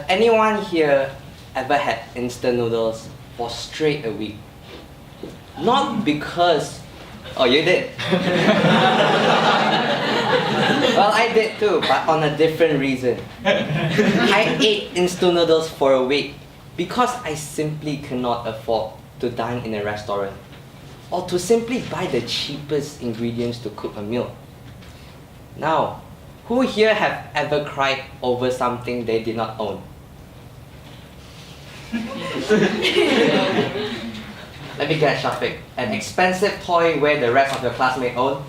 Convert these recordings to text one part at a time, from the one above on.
Have anyone here ever had instant noodles for straight a week? Not because... Oh, you did? Well, I did too, but on a different reason. I ate instant noodles for a week because I simply cannot afford to dine in a restaurant or to simply buy the cheapest ingredients to cook a meal. Now, who here have ever cried over something they did not own? Let me get Shafiq. An expensive toy where the rest of your classmates own?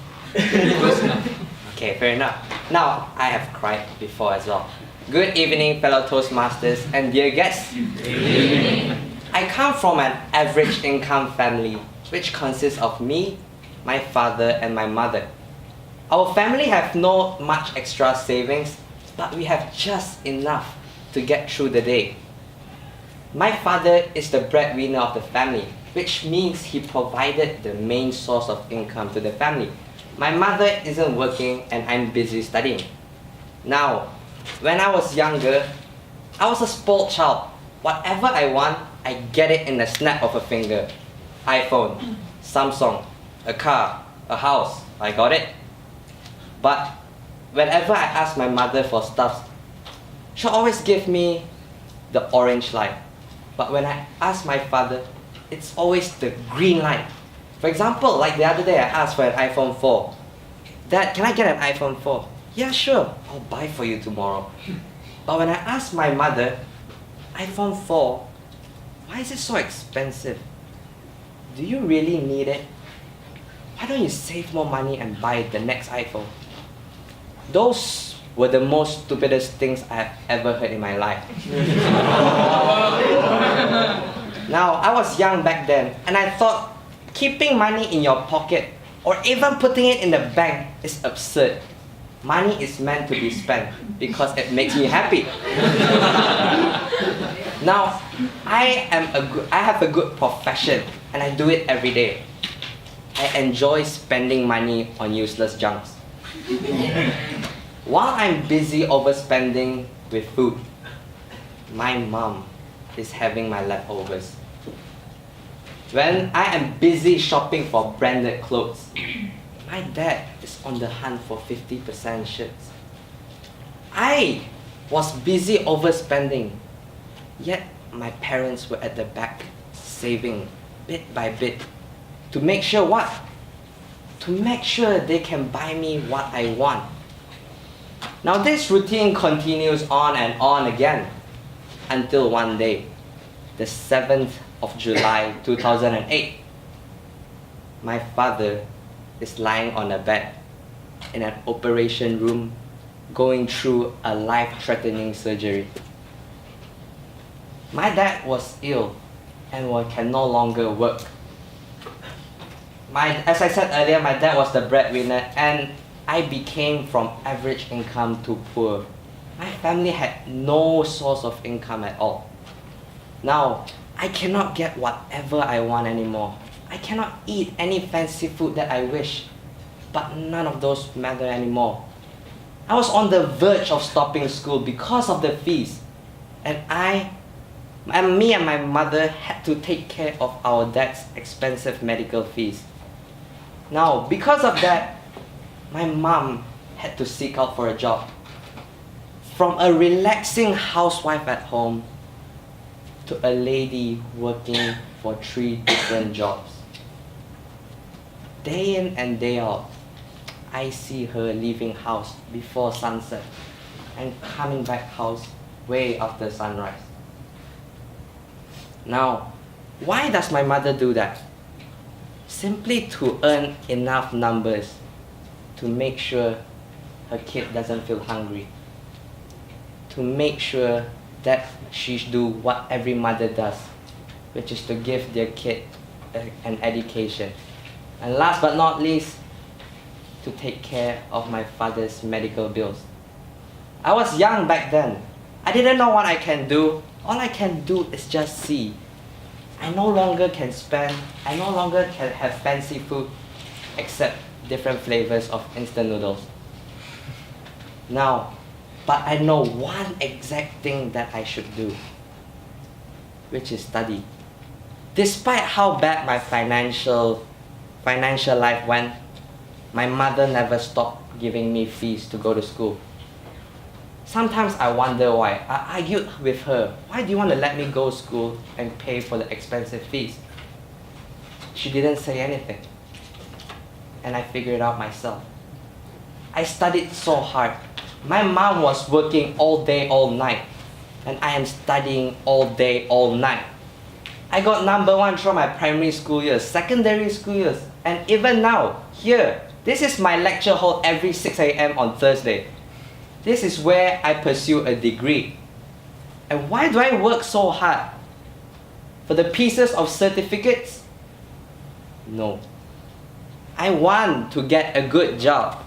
Okay, fair enough. Now, I have cried before as well. Good evening, fellow Toastmasters and dear guests. Good evening. I come from an average income family, which consists of me, my father, and my mother. Our family have no much extra savings, but we have just enough to get through the day. My father is the breadwinner of the family, which means he provided the main source of income to the family. My mother isn't working and I'm busy studying. Now, when I was younger, I was a spoiled child. Whatever I want, I get it in the snap of a finger. iPhone, Samsung, a car, a house, I got it. But whenever I ask my mother for stuff, she'll always give me the orange light. But when I ask my father, it's always the green light. For example, like the other day I asked for an iPhone 4. Dad, can I get an iPhone 4? Yeah, sure, I'll buy for you tomorrow. But when I asked my mother, iPhone 4, why is it so expensive? Do you really need it? Why don't you save more money and buy the next iPhone? Those were the most stupidest things I have ever heard in my life. Now, I was young back then, and I thought keeping money in your pocket or even putting it in the bank is absurd. Money is meant to be spent because it makes me happy. Now, I have a good profession and I do it every day. I enjoy spending money on useless junks. While I'm busy overspending with food, my mom is having my leftovers. When I am busy shopping for branded clothes, my dad is on the hunt for 50% shirts. I was busy overspending, yet my parents were at the back saving bit by bit to make sure what? To make sure they can buy me what I want. Now this routine continues on and on again until one day, the 7th of July 2008, my father is lying on a bed in an operation room going through a life-threatening surgery. My dad was ill and can no longer work. As I said earlier, my dad was the breadwinner and I became from average income to poor. My family had no source of income at all. Now, I cannot get whatever I want anymore. I cannot eat any fancy food that I wish, but none of those matter anymore. I was on the verge of stopping school because of the fees, and me and my mother had to take care of our dad's expensive medical fees. Now, because of that, my mom had to seek out for a job. From a relaxing housewife at home to a lady working for 3 different jobs. Day in and day out, I see her leaving house before sunset and coming back house way after sunrise. Now, why does my mother do that? Simply to earn enough numbers to make sure her kid doesn't feel hungry. To make sure that she do what every mother does, which is to give their kid an education. And last but not least, to take care of my father's medical bills. I was young back then. I didn't know what I can do. All I can do is just see. I no longer can spend, I no longer can have fancy food except different flavors of instant noodles. Now, But I know one exact thing that I should do, which is study. Despite how bad my financial life went, my mother never stopped giving me fees to go to school. Sometimes I wonder why. I argued with her. Why do you want to let me go to school and pay for the expensive fees? She didn't say anything. And I figured it out myself. I studied so hard. My mom was working all day, all night. And I am studying all day, all night. I got number 1 through my primary school years, secondary school years, and even now, here. This is my lecture hall every 6 a.m. on Thursday. This is where I pursue a degree. And why do I work so hard? For the pieces of certificates? No. I want to get a good job.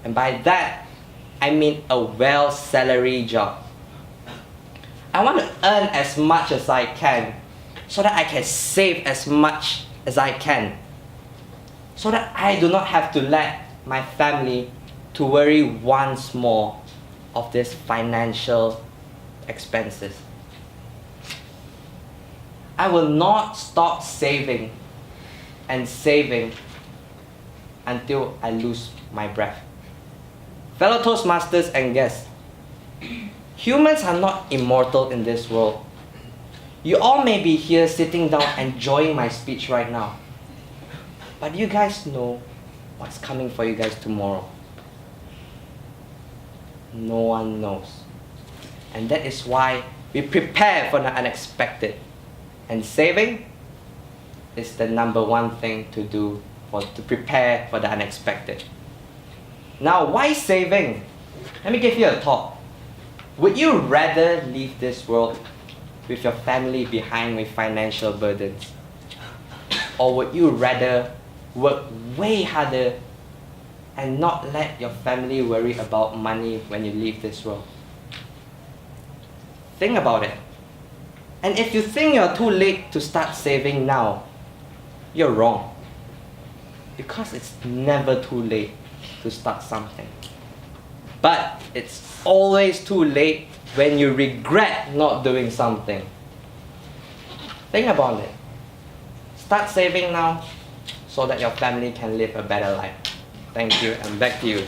And by that, I mean a well-salary job. I want to earn as much as I can so that I can save as much as I can. So that I do not have to let my family to worry once more of this financial expenses. I will not stop saving and saving until I lose my breath. Fellow Toastmasters and guests, humans are not immortal in this world. You all may be here sitting down enjoying my speech right now. But you guys know what's coming for you guys tomorrow. No one knows. And that is why we prepare for the unexpected. And saving is the number 1 thing to do to prepare for the unexpected. Now, why saving? Let me give you a thought. Would you rather leave this world with your family behind with financial burdens? Or would you rather work way harder and not let your family worry about money when you leave this world? Think about it. And if you think you're too late to start saving now, you're wrong. Because it's never too late to start something. But it's always too late when you regret not doing something. Think about it. Start saving now so that your family can live a better life. Thank you, and back to you.